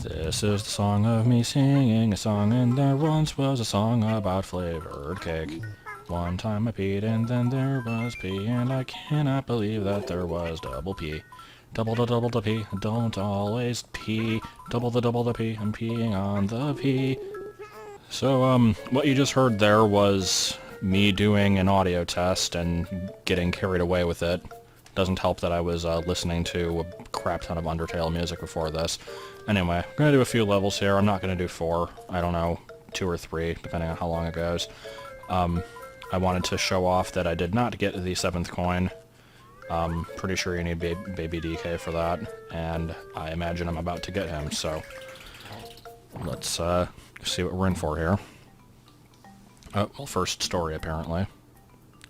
This is the song of me singing a song, and there once was a song about flavored cake. One time I peed, and then there was pee, and I cannot believe that there was double P. Double the P, don't always pee. Double the P, I'm peeing on the P. So, what you just heard there was me doing an audio test and getting carried away with it. Doesn't help that I was listening to a crap ton of Undertale music before this. Anyway, I'm going to do a few levels here. I'm not going to do 4. I don't know, 2 or 3, depending on how long it goes. I wanted to show off that I did not get the 7th coin. Pretty sure you need Baby DK for that, and I imagine I'm about to get him, so let's see what we're in for here. Oh, well, first story, apparently.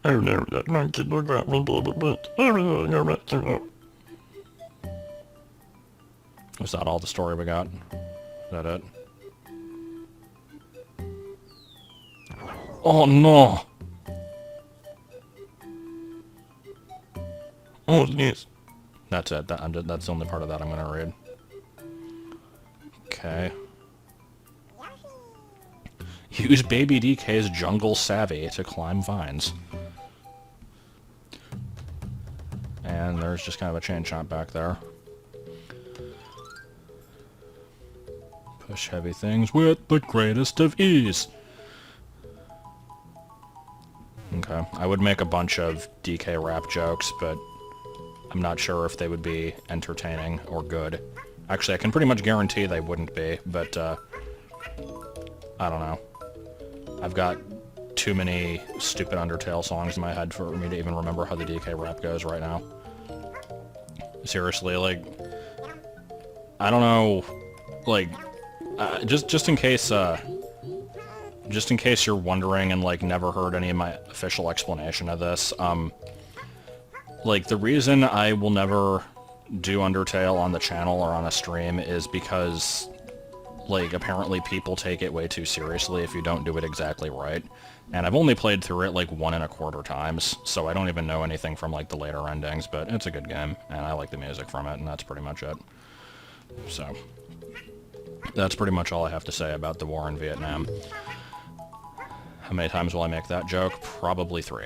Oh no, that monkey looked at me, baby, but everything I went through. Was that all the story we got? Is that it? Oh no! Oh yes. That's it. That's the only part of that I'm gonna read. Okay. Use Baby DK's jungle savvy to climb vines. And there's just kind of a chain shot back there. Push heavy things with the greatest of ease. Okay, I would make a bunch of DK rap jokes, but I'm not sure if they would be entertaining or good. Actually, I can pretty much guarantee they wouldn't be, but I don't know. I've got too many stupid Undertale songs in my head for me to even remember how the DK rap goes right now. Seriously, like, I don't know, like, just in case you're wondering and, like, never heard any of my official explanation of this, like, the reason I will never do Undertale on the channel or on a stream is because, like, apparently people take it way too seriously if you don't do it exactly right. And I've only played through it, like, 1.25 times, so I don't even know anything from, like, the later endings, but it's a good game, and I like the music from it, and that's pretty much it. So, that's pretty much all I have to say about the war in Vietnam. How many times will I make that joke? Probably 3.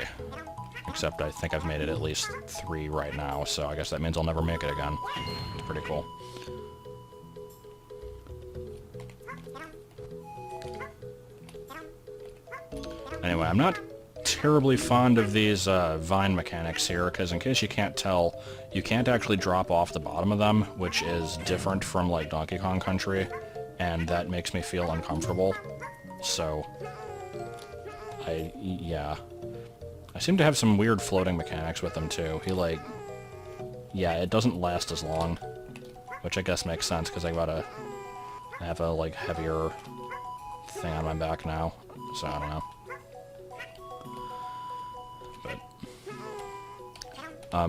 Except I think I've made it at least 3 right now, so I guess that means I'll never make it again. It's pretty cool. Anyway, I'm not terribly fond of these vine mechanics here, because in case you can't tell, you can't actually drop off the bottom of them, which is different from, like, Donkey Kong Country, and that makes me feel uncomfortable. So, yeah. I seem to have some weird floating mechanics with them, too. He, like, yeah, it doesn't last as long, which I guess makes sense, because I have a, like, heavier thing on my back now, so I don't know.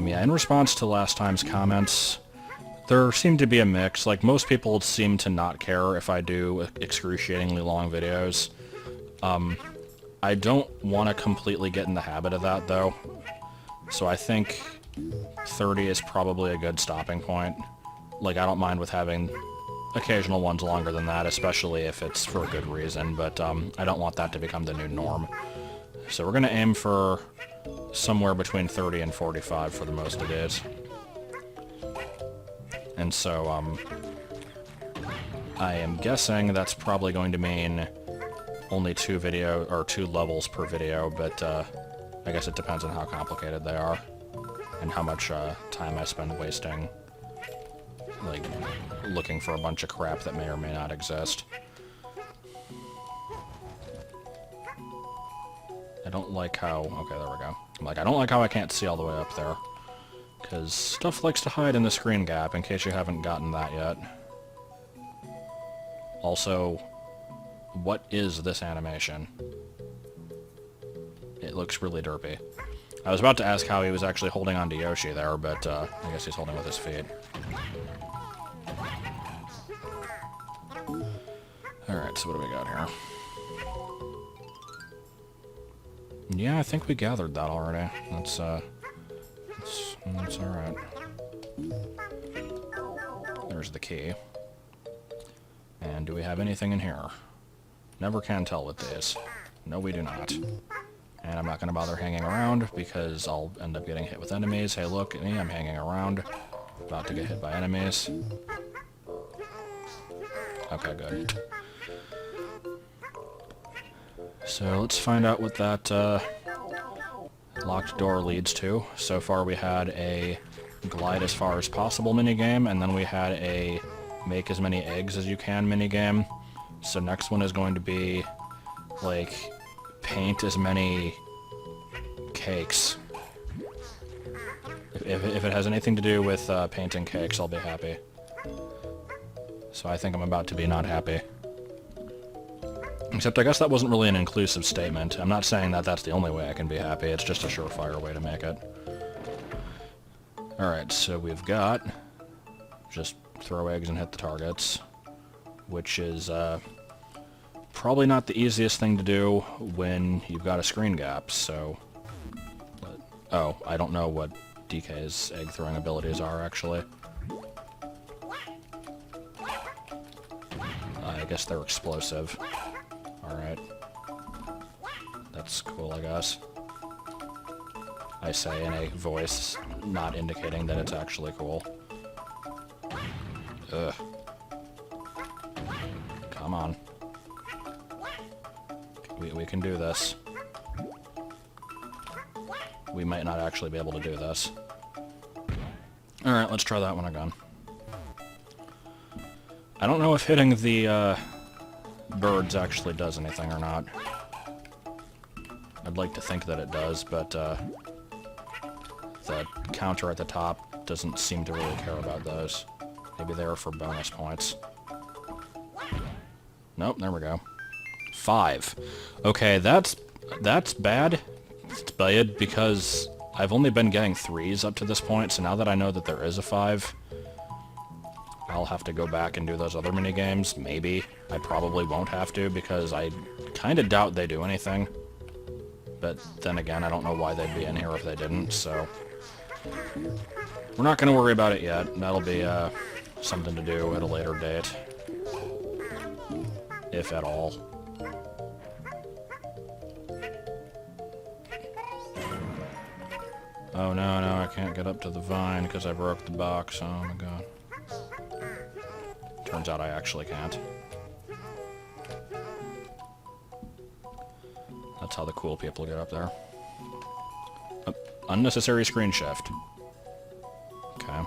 Yeah, in response to last time's comments, there seemed to be a mix. Like, most people seem to not care if I do excruciatingly long videos. I don't want to completely get in the habit of that, though. So I think 30 is probably a good stopping point. Like, I don't mind with having occasional ones longer than that, especially if it's for a good reason, but I don't want that to become the new norm. So we're going to aim for somewhere between 30 and 45 for the most of days. And so, I am guessing that's probably going to mean only 2 levels per video, but I guess it depends on how complicated they are and how much time I spend wasting, like, looking for a bunch of crap that may or may not exist. I don't like how... Okay, there we go. Like, I don't like how I can't see all the way up there, because stuff likes to hide in the screen gap, in case you haven't gotten that yet. Also, what is this animation? It looks really derpy. I was about to ask how he was actually holding on to Yoshi there, but I guess he's holding with his feet. Alright, so what do we got here? Yeah, I think we gathered that already. That's alright. There's the key. And do we have anything in here? Never can tell with these. No, we do not. And I'm not going to bother hanging around because I'll end up getting hit with enemies. Hey, look at me, I'm hanging around. About to get hit by enemies. Okay, good. So let's find out what that locked door leads to. So far we had a glide as far as possible minigame, and then we had a make as many eggs as you can minigame. So next one is going to be, like, paint as many cakes. If it has anything to do with painting cakes, I'll be happy. So I think I'm about to be not happy. Except I guess that wasn't really an inclusive statement. I'm not saying that that's the only way I can be happy, it's just a surefire way to make it. Alright, so we've got just throw eggs and hit the targets, which is probably not the easiest thing to do when you've got a screen gap, so... Oh, I don't know what DK's egg throwing abilities are, actually. I guess they're explosive. Alright. That's cool, I guess. I say in a voice not indicating that it's actually cool. Ugh. Come on. We can do this. We might not actually be able to do this. Alright, let's try that one again. I don't know if hitting the birds actually does anything or not. I'd like to think that it does, but the counter at the top doesn't seem to really care about those. Maybe they're for bonus points. Nope, there we go. 5. Okay, that's bad. It's bad because I've only been getting 3s up to this point, so now that I know that there is a 5, I'll have to go back and do those other minigames. Maybe. I probably won't have to, because I kind of doubt they do anything. But then again, I don't know why they'd be in here if they didn't, so... We're not going to worry about it yet. That'll be something to do at a later date. If at all. Oh no, no, I can't get up to the vine because I broke the box. Oh my god. Turns out I actually can't. That's how the cool people get up there. Unnecessary screen shift. Okay.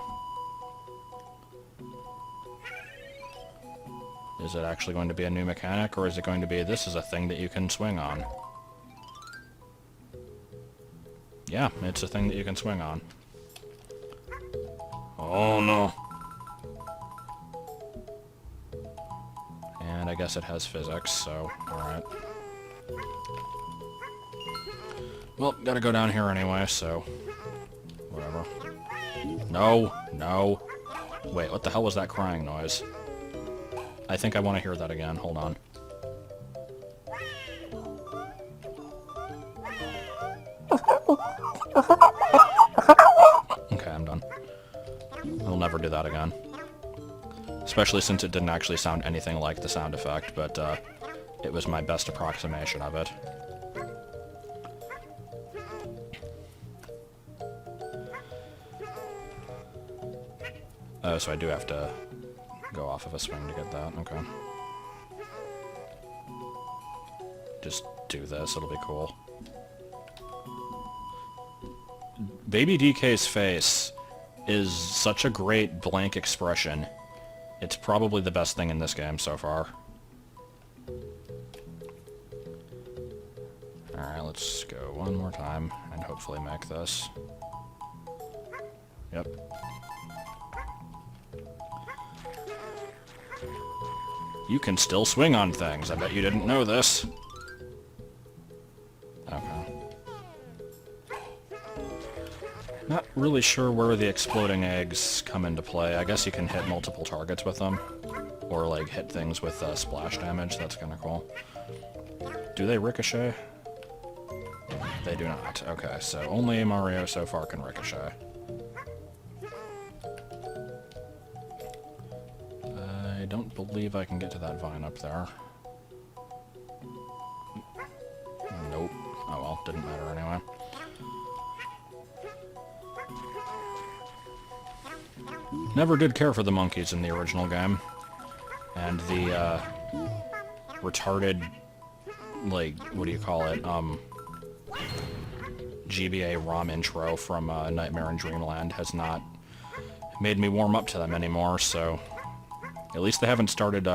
Is it actually going to be a new mechanic, or is it going to be, this is a thing that you can swing on? Yeah, it's a thing that you can swing on. Oh no. And I guess it has physics, so, alright. Well, gotta go down here anyway, so... whatever. No! No! Wait, what the hell was that crying noise? I think I want to hear that again. Hold on. Okay, I'm done. I'll never do that again. Especially since it didn't actually sound anything like the sound effect, but it was my best approximation of it. Oh, so I do have to go off of a swing to get that. Okay. Just do this, it'll be cool. Baby DK's face is such a great blank expression. It's probably the best thing in this game so far. Alright, let's go one more time and hopefully make this. Yep. You can still swing on things. I bet you didn't know this. Okay. Not really sure where the exploding eggs come into play. I guess you can hit multiple targets with them. Or, like, hit things with splash damage. That's kind of cool. Do they ricochet? They do not. Okay, so only Mario so far can ricochet. I don't believe I can get to that vine up there. Nope. Oh well, didn't matter anyway. Never did care for the monkeys in the original game. And the, retarded, like, what do you call it, GBA ROM intro from, Nightmare in Dreamland has not made me warm up to them anymore, so... At least they haven't started,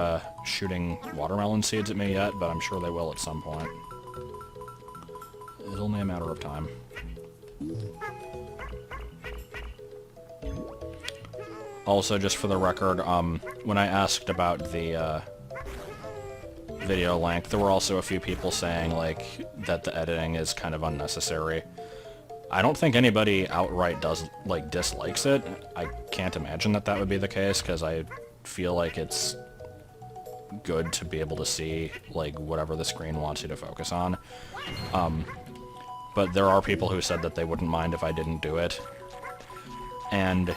shooting watermelon seeds at me yet, but I'm sure they will at some point. It's only a matter of time. Also, just for the record, when I asked about the, video length, there were also a few people saying, like, that the editing is kind of unnecessary. I don't think anybody outright dislikes it. I can't imagine that that would be the case, because I feel like it's good to be able to see, like, whatever the screen wants you to focus on. But there are people who said that they wouldn't mind if I didn't do it. And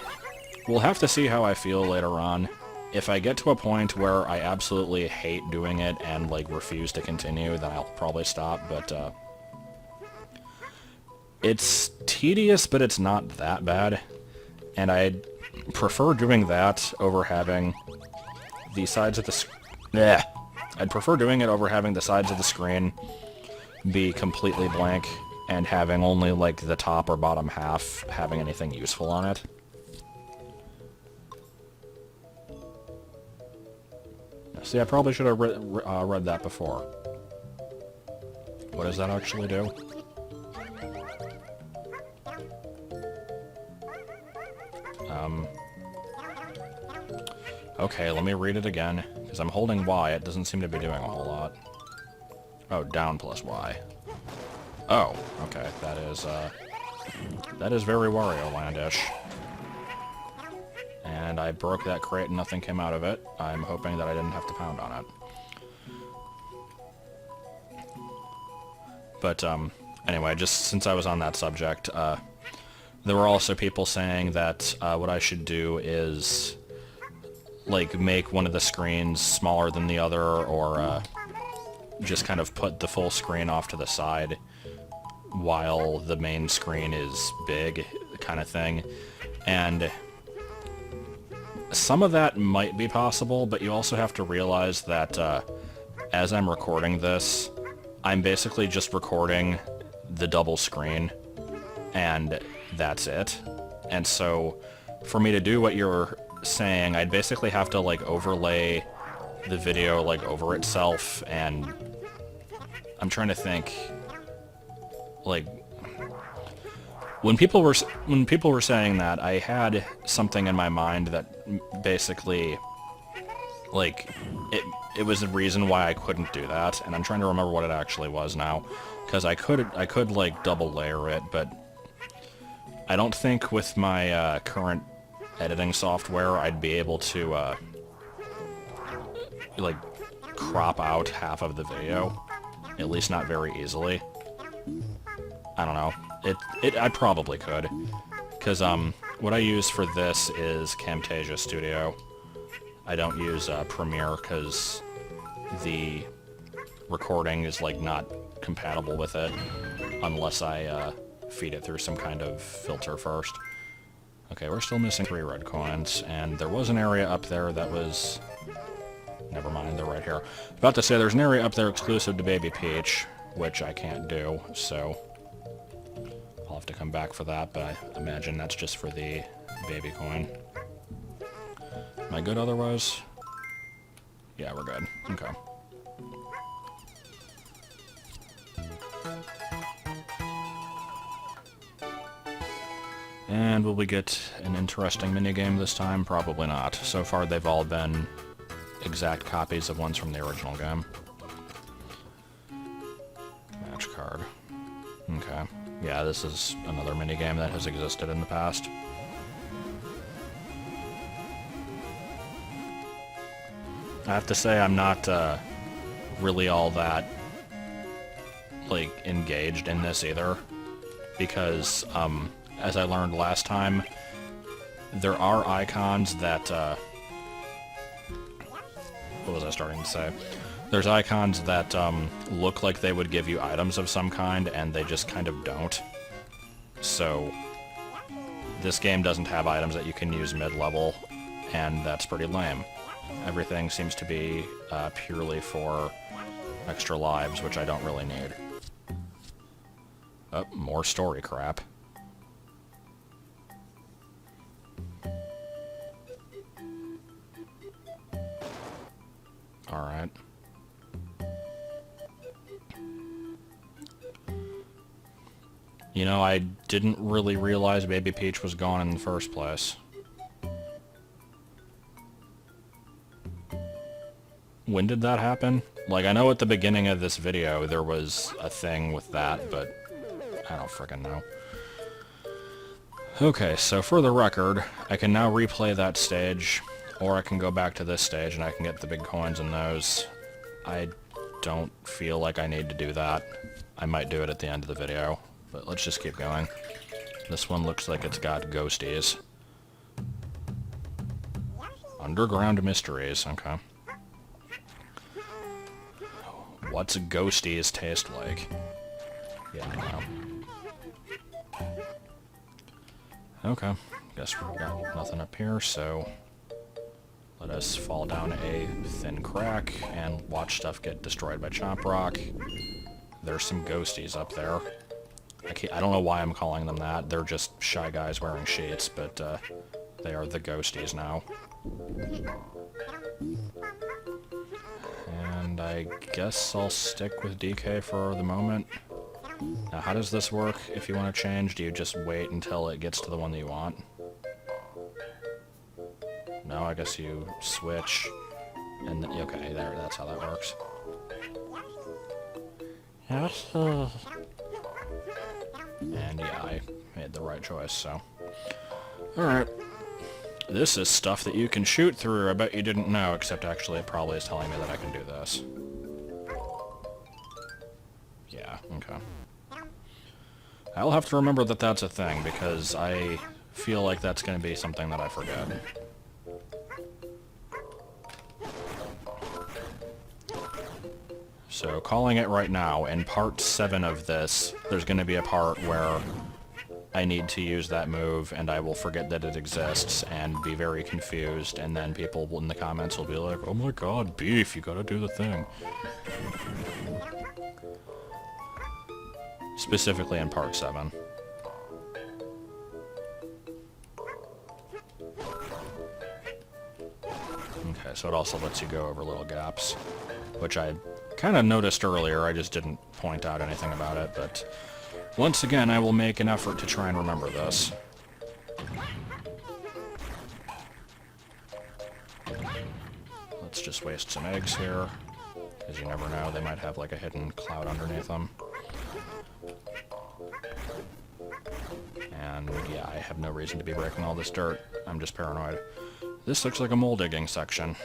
we'll have to see how I feel later on. If I get to a point where I absolutely hate doing it and, like, refuse to continue, then I'll probably stop, but, it's tedious, but it's not that bad. And I'd prefer doing that over having the sides of the I'd prefer doing it over having the sides of the screen be completely blank and having only, like, the top or bottom half having anything useful on it. See, I probably should have read that before. What does that actually do? Okay, let me read it again, because I'm holding Y. It doesn't seem to be doing a whole lot. Oh, down plus Y. Oh, okay, that is very Wario-landish. And I broke that crate and nothing came out of it. I'm hoping that I didn't have to pound on it. But, anyway, just since I was on that subject, there were also people saying that, what I should do is, like, make one of the screens smaller than the other, or, just kind of put the full screen off to the side while the main screen is big, kind of thing. And some of that might be possible, but you also have to realize that, as I'm recording this, I'm basically just recording the double screen, and that's it. And so, for me to do what you're saying, I'd basically have to, like, overlay the video, like, over itself, and I'm trying to think, like, when people were saying that, I had something in my mind that basically, like, it was the reason why I couldn't do that, and I'm trying to remember what it actually was now, because I could like double layer it, but I don't think with my current editing software I'd be able to like crop out half of the video, at least not very easily. I don't know. I probably could, because what I use for this is Camtasia Studio. I don't use Premiere because the recording is, like, not compatible with it unless I feed it through some kind of filter first. Okay, we're still missing 3 red coins, and there was an area up there that was... Never mind, they're right here. About to say, there's an area up there exclusive to Baby Peach, which I can't do, so I'll have to come back for that, but I imagine that's just for the baby coin. Am I good otherwise? Yeah, we're good. Okay. And will we get an interesting minigame this time? Probably not. So far they've all been exact copies of ones from the original game. Match card. Okay. Yeah, this is another minigame that has existed in the past. I have to say I'm not really all that, like, engaged in this either, because, as I learned last time, there are icons that, what was I starting to say? There's icons that look like they would give you items of some kind, and they just kind of don't. So this game doesn't have items that you can use mid-level, and that's pretty lame. Everything seems to be purely for extra lives, which I don't really need. Oh, more story crap. Alright. You know, I didn't really realize Baby Peach was gone in the first place. When did that happen? Like, I know at the beginning of this video there was a thing with that, but I don't frickin' know. Okay, so for the record, I can now replay that stage, or I can go back to this stage and I can get the big coins in those. I don't feel like I need to do that. I might do it at the end of the video, but let's just keep going. This one looks like it's got ghosties. Underground mysteries, okay. What's ghosties taste like? Yeah, I know. Okay, guess we've got nothing up here, so let us fall down a thin crack and watch stuff get destroyed by Chomp Rock. There's some ghosties up there. I don't know why I'm calling them that. They're just shy guys wearing sheets, but they are the ghosties now. And I guess I'll stick with DK for the moment. Now, how does this work if you want to change? Do you just wait until it gets to the one that you want? No, I guess you switch, and then, okay, there, that's how that works. Yoshi. And yeah, I made the right choice, so. Alright. This is stuff that you can shoot through, I bet you didn't know, except actually it probably is telling me that I can do this. Yeah, okay. I'll have to remember that that's a thing, because I feel like that's going to be something that I forget. So, calling it right now, in part 7 of this, there's going to be a part where I need to use that move, and I will forget that it exists, and be very confused, and then people in the comments will be like, oh my god, Beef, you gotta do the thing. Specifically in part 7. Okay, so it also lets you go over little gaps, which I kind of noticed earlier, I just didn't point out anything about it, but once again, I will make an effort to try and remember this. Let's just waste some eggs here, because you never know, they might have like a hidden cloud underneath them. And yeah, I have no reason to be breaking all this dirt, I'm just paranoid. This looks like a mole digging section.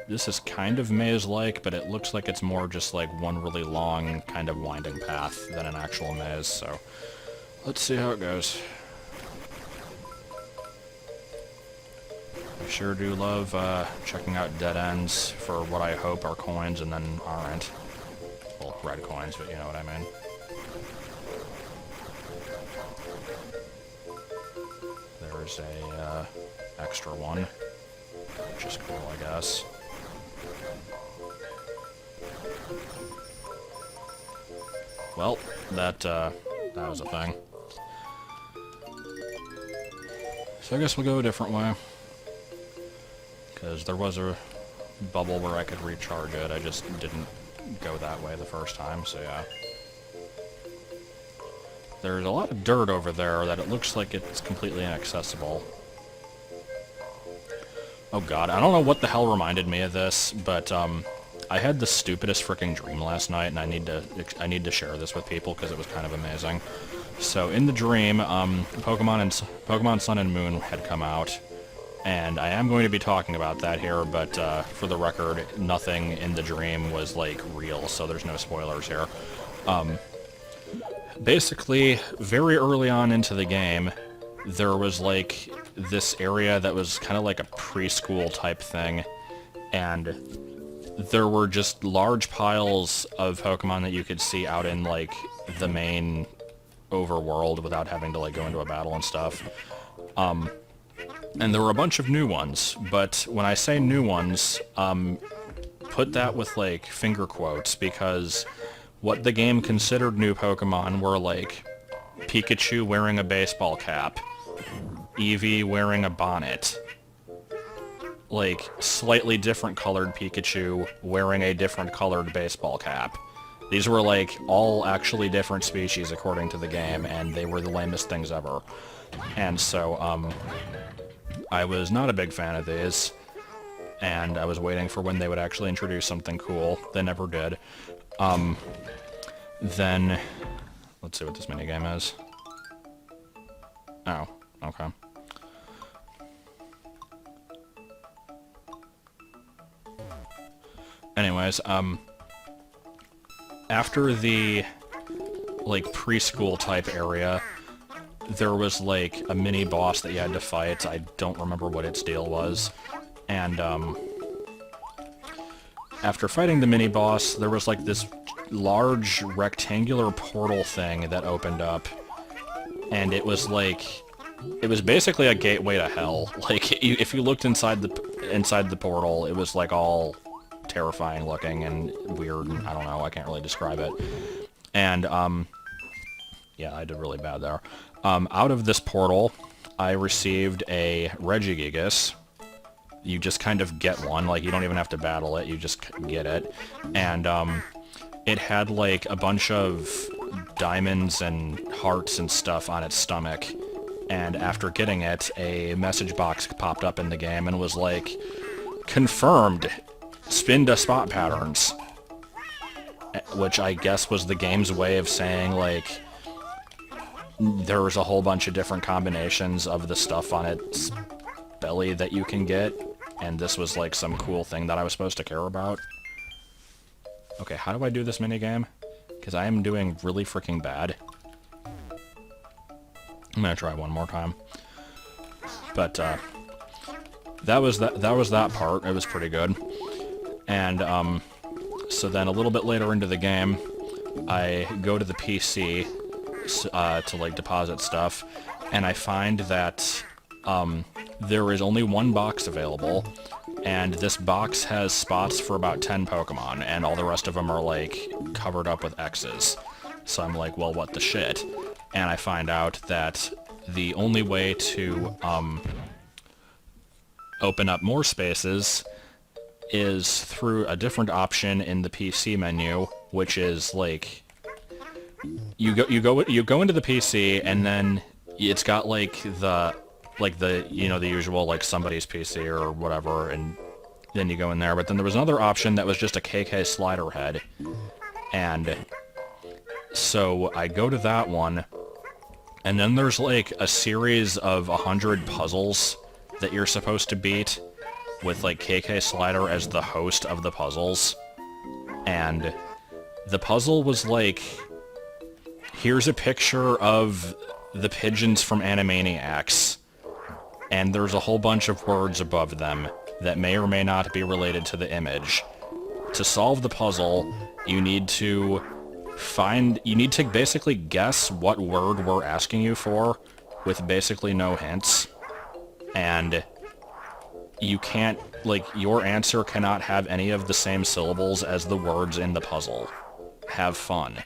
This is kind of maze-like, but it looks like it's more just like one really long, kind of winding path than an actual maze, so let's see how it goes. I sure do love checking out dead ends for what I hope are coins and then aren't. Well, red coins, but you know what I mean. There's a extra one, which is cool, I guess. Well, that was a thing. So I guess we'll go a different way. Because there was a bubble where I could recharge it, I just didn't go that way the first time, so yeah. There's a lot of dirt over there that it looks like it's completely inaccessible. Oh god, I don't know what the hell reminded me of this, but I had the stupidest freaking dream last night, and I need to share this with people because it was kind of amazing. So in the dream, Pokemon Sun and Moon had come out, and I am going to be talking about that here, but for the record, nothing in the dream was like real, so there's no spoilers here. basically, very early on into the game, there was like this area that was kind of like a preschool type thing, and there were just large piles of Pokemon that you could see out in like the main overworld without having to like go into a battle and stuff. And there were a bunch of new ones, but when I say new ones, put that with like finger quotes, because what the game considered new Pokemon were like Pikachu wearing a baseball cap, Eevee wearing a bonnet, like slightly different colored Pikachu wearing a different colored baseball cap. These were like all actually different species according to the game, and they were the lamest things ever. And so, I was not a big fan of these, and I was waiting for when they would actually introduce something cool. They never did. Then, let's see what this minigame is. Oh, okay. Anyways, after the, like, preschool type area, there was, like, a mini-boss that you had to fight. I don't remember what its deal was. And, after fighting the mini-boss, there was, like, this large rectangular portal thing that opened up. And it was, like... It was basically a gateway to hell. Like, if you looked inside the portal, it was, like, all terrifying looking and weird, and I don't know, I can't really describe it. And, yeah, I did really bad there. Out of this portal, I received a Regigigas. You just kind of get one, like, you don't even have to battle it, you just get it. And, it had, like, a bunch of diamonds and hearts and stuff on its stomach. And after getting it, a message box popped up in the game and was like, confirmed, spin to spot patterns. Which I guess was the game's way of saying, like, there was a whole bunch of different combinations of the stuff on its belly that you can get, and this was like some cool thing that I was supposed to care about. Okay, how do I do this minigame? Because I am doing really freaking bad. I'm gonna try one more time. But, that was that part. It was pretty good. And, so then a little bit later into the game, I go to the PC to, like, deposit stuff, and I find that, there is only one box available, and this box has spots for about 10 Pokemon, and all the rest of them are, like, covered up with X's. So I'm like, well, what the shit? And I find out that the only way to, open up more spaces is through a different option in the PC menu, which is, like, you go into the PC, and then it's got, like, the, you know, the usual, like, somebody's PC or whatever, and then you go in there. But then there was another option that was just a KK slider head, and so I go to that one, and then there's, like, a series of 100 puzzles that you're supposed to beat, with, like, KK Slider as the host of the puzzles. And the puzzle was like, here's a picture of the pigeons from Animaniacs, and there's a whole bunch of words above them that may or may not be related to the image. To solve the puzzle, you need to basically guess what word we're asking you for, with basically no hints. And you can't, like, your answer cannot have any of the same syllables as the words in the puzzle. Have fun.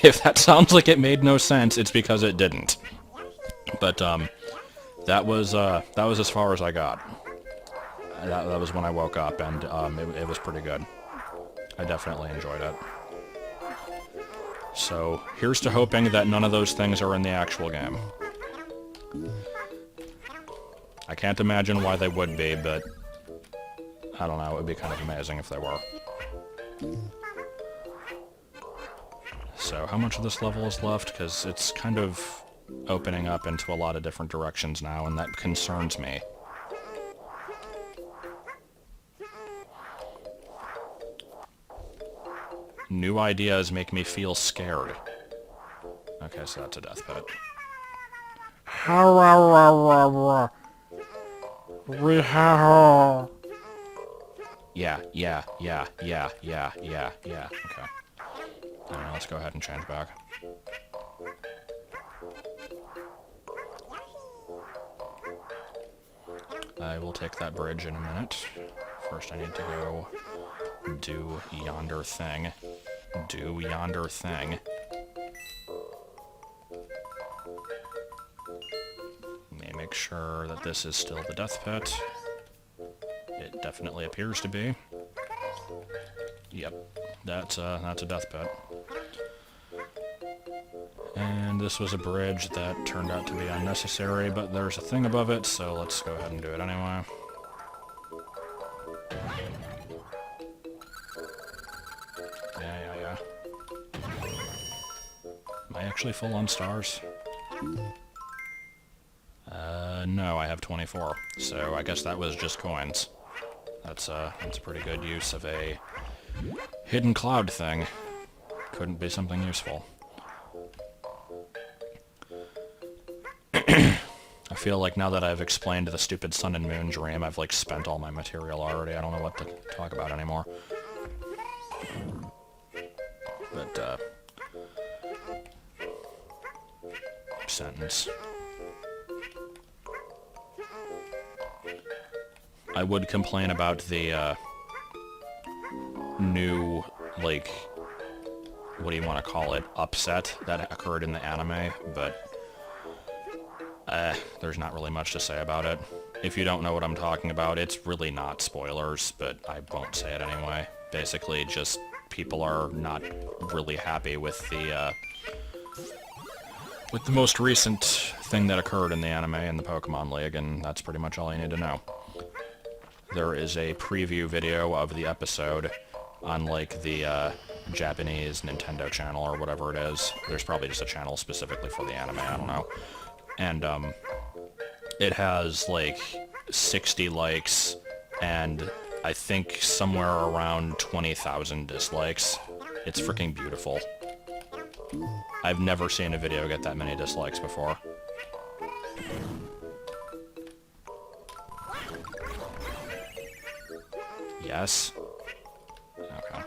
If that sounds like it made no sense, it's because it didn't. But, that was as far as I got. That was when I woke up, and, it was pretty good. I definitely enjoyed it. So, here's to hoping that none of those things are in the actual game. I can't imagine why they would be, but I don't know, it would be kind of amazing if they were. So, how much of this level is left? Because it's kind of opening up into a lot of different directions now, and that concerns me. New ideas make me feel scared. Okay, so that's a death pit. Yeah. Okay. Alright, let's go ahead and change back. I will take that bridge in a minute. First I need to go do yonder thing. Do yonder thing. Let me make sure that this is still the death pit. It definitely appears to be. Yep, that's a death pit. And this was a bridge that turned out to be unnecessary, but there's a thing above it, so let's go ahead and do it anyway. Yeah. Am I actually full on stars? No, I have 24, so I guess that was just coins. That's a pretty good use of a hidden cloud thing. Couldn't be something useful. I feel like now that I've explained the stupid sun and moon dream, I've like spent all my material already. I don't know what to talk about anymore. But, sentence. I would complain about the, new, like, what do you want to call it, upset that occurred in the anime, but there's not really much to say about it. If you don't know what I'm talking about, it's really not spoilers, but I won't say it anyway. Basically, just people are not really happy with the most recent thing that occurred in the anime in the Pokemon League, and that's pretty much all you need to know. There is a preview video of the episode on, like, the, Japanese Nintendo channel or whatever it is. There's probably just a channel specifically for the anime, I don't know. And, it has, like, 60 likes, and I think somewhere around 20,000 dislikes. It's freaking beautiful. I've never seen a video get that many dislikes before. Yes? Okay.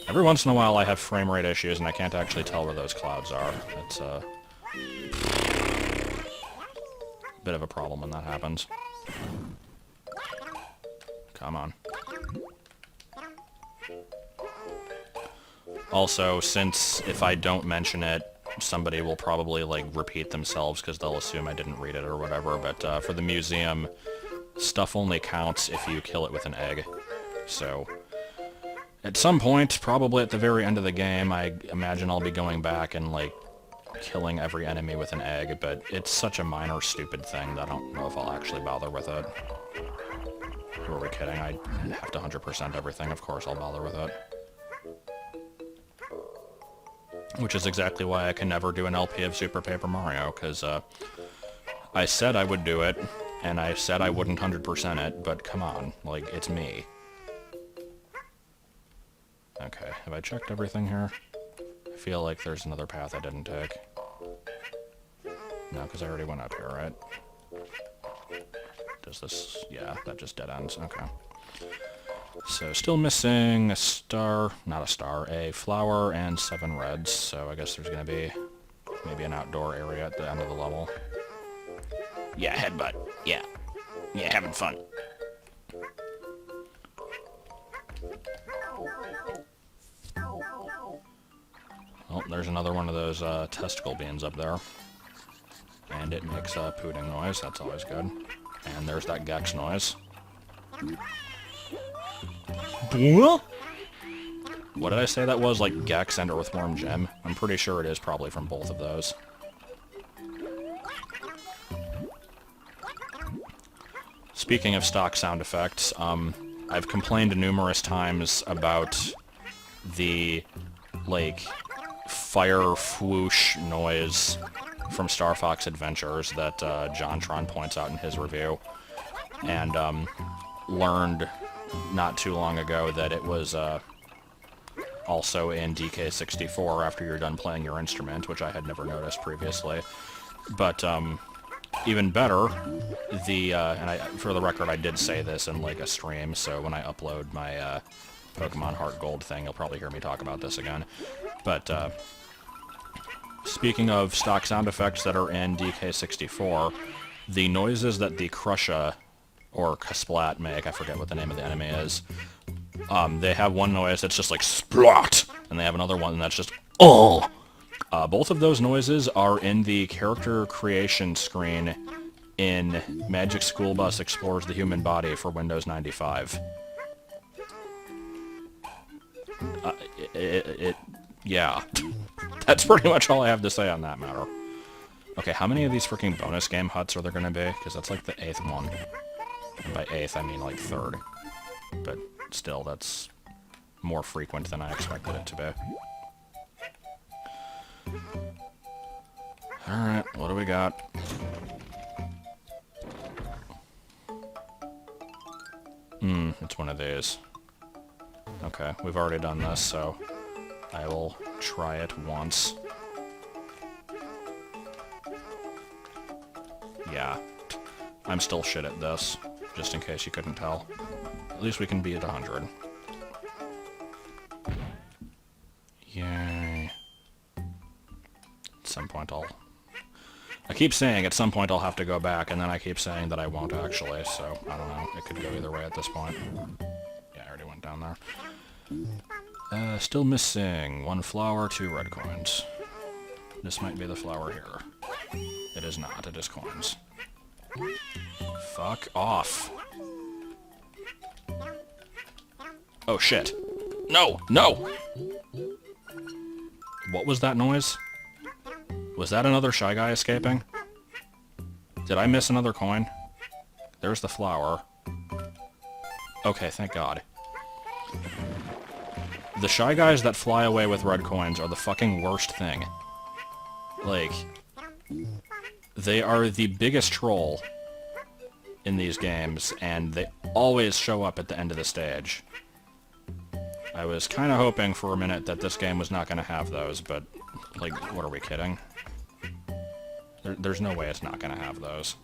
Every once in a while I have frame rate issues and I can't actually tell where those clouds are. It's a bit of a problem when that happens. Come on. Also, since if I don't mention it, somebody will probably, like, repeat themselves because they'll assume I didn't read it or whatever, but for the museum, stuff only counts if you kill it with an egg. So, at some point, probably at the very end of the game, I imagine I'll be going back and, like, killing every enemy with an egg, but it's such a minor, stupid thing that I don't know if I'll actually bother with it. Who are we kidding? I have to 100% everything, of course I'll bother with it. Which is exactly why I can never do an LP of Super Paper Mario, because, I said I would do it, and I said I wouldn't 100% it, but come on, like, it's me. Okay, have I checked everything here? I feel like there's another path I didn't take. No, because I already went up here, right? Does this... yeah, that just dead ends, okay. So, still missing a star, not a star, a flower and 7 reds, so I guess there's gonna be maybe an outdoor area at the end of the level. Yeah, headbutt. Yeah. Yeah, having fun. Oh, there's another one of those testicle beans up there. And it makes a pooting noise, that's always good. And there's that Gex noise. What did I say that was? Like Gex and Earthworm Jim? I'm pretty sure it is probably from both of those. Speaking of stock sound effects, I've complained numerous times about the, like, fire whoosh noise from Star Fox Adventures that JonTron points out in his review, and learned not too long ago that it was also in DK64 after you're done playing your instrument, which I had never noticed previously. But, even better, for the record, I did say this in, like, a stream, so when I upload my, Pokemon Heart Gold thing, you'll probably hear me talk about this again. But, speaking of stock sound effects that are in DK64, the noises that the Krusha, or Kasplat, make, I forget what the name of the enemy is, they have one noise that's just like, SPLAT! And they have another one that's just, oh! Both of those noises are in the character creation screen in Magic School Bus Explores the Human Body for Windows 95. Yeah. That's pretty much all I have to say on that matter. Okay, how many of these freaking bonus game huts are there gonna be? Because that's like the 8th one. And by 8th, I mean like 3rd. But still, that's more frequent than I expected it to be. Alright, what do we got? It's one of these. Okay, we've already done this, so I will try it once. Yeah, I'm still shit at this, just in case you couldn't tell. At least we can be at 100. Yay. At some point I keep saying at some point I'll have to go back, and then I keep saying that I won't actually, so I don't know. It could go either way at this point. Yeah, I already went down there. Still missing 1 flower, 2 red coins. This might be the flower here. It is not, it is coins. Fuck off. Oh shit. No! No! What was that noise? Was that another Shy Guy escaping? Did I miss another coin? There's the flower. Okay, thank God. The Shy Guys that fly away with red coins are the fucking worst thing. Like, they are the biggest troll in these games, and they always show up at the end of the stage. I was kind of hoping for a minute that this game was not going to have those, but, like, what are we kidding? There's no way it's not going to have those.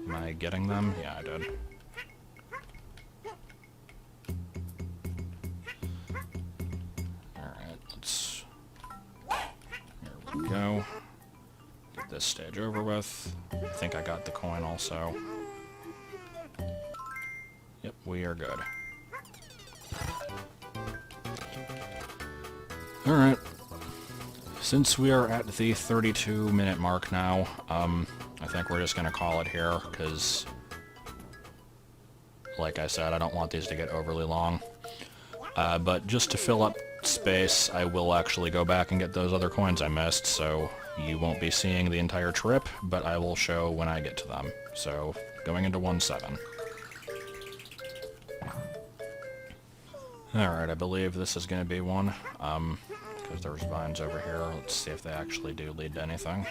Am I getting them? Yeah, I did. Alright, let's... Here we go. Get this stage over with. I think I got the coin also. Yep, we are good. Alright. Since we are at the 32-minute mark now, I think we're just gonna call it here, because, like I said, I don't want these to get overly long. But just to fill up space, I will actually go back and get those other coins I missed, so you won't be seeing the entire trip, but I will show when I get to them. So, going into 1-7. Alright, I believe this is going to be one, because there's vines over here. Let's see if they actually do lead to anything.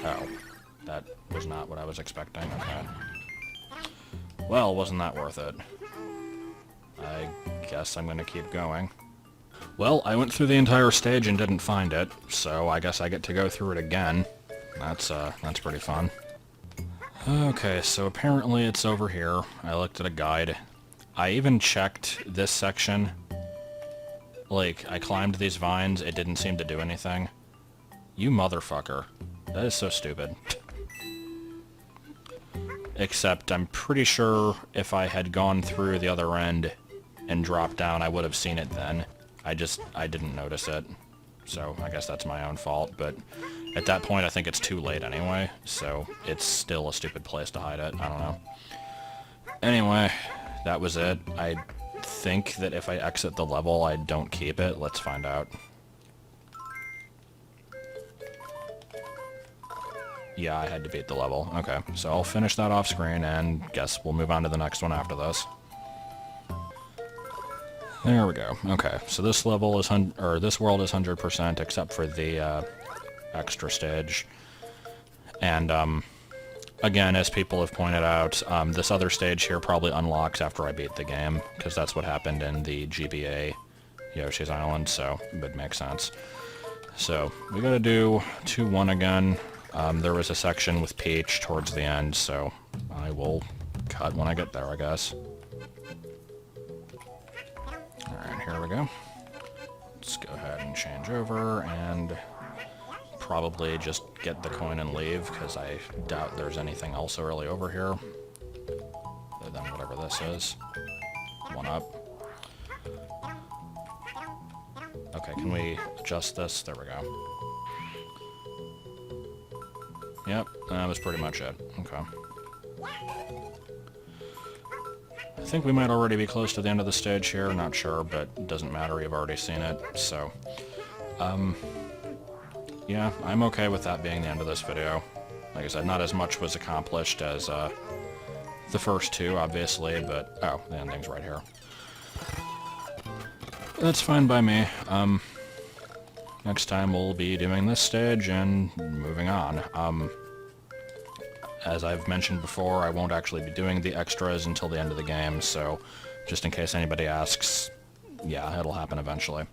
Oh. That was not what I was expecting. Okay. Well, wasn't that worth it? I guess I'm going to keep going. Well, I went through the entire stage and didn't find it, so I guess I get to go through it again. That's pretty fun. Okay, so apparently it's over here. I looked at a guide. I even checked this section. Like, I climbed these vines, it didn't seem to do anything. You motherfucker. That is so stupid. Except, I'm pretty sure if I had gone through the other end and dropped down, I would have seen it then. I didn't notice it. So, I guess that's my own fault, but at that point I think it's too late anyway, so it's still a stupid place to hide it. I don't know. Anyway, that was it. I think that if I exit the level, I don't keep it. Let's find out. Yeah, I had to beat the level. Okay, so I'll finish that off screen, and guess we'll move on to the next one after this. There we go. Okay, so this level is this world is 100% except for the extra stage. And, again, as people have pointed out, this other stage here probably unlocks after I beat the game, because that's what happened in the GBA Yoshi's Island, so it would make sense. So, we gotta do 2-1 again. There was a section with Peach towards the end, so I will cut when I get there, I guess. Alright, here we go. Let's go ahead and change over, and probably just get the coin and leave, because I doubt there's anything else really over here, other than whatever this is. 1 up. Okay, can we adjust this? There we go. Yep, that was pretty much it. Okay. I think we might already be close to the end of the stage here, not sure, but it doesn't matter, you've already seen it, so... yeah, I'm okay with that being the end of this video. Like I said, not as much was accomplished as, the first two, obviously, but... Oh, the ending's right here. That's fine by me. Next time we'll be doing this stage and moving on. As I've mentioned before, I won't actually be doing the extras until the end of the game, so just in case anybody asks, yeah, it'll happen eventually.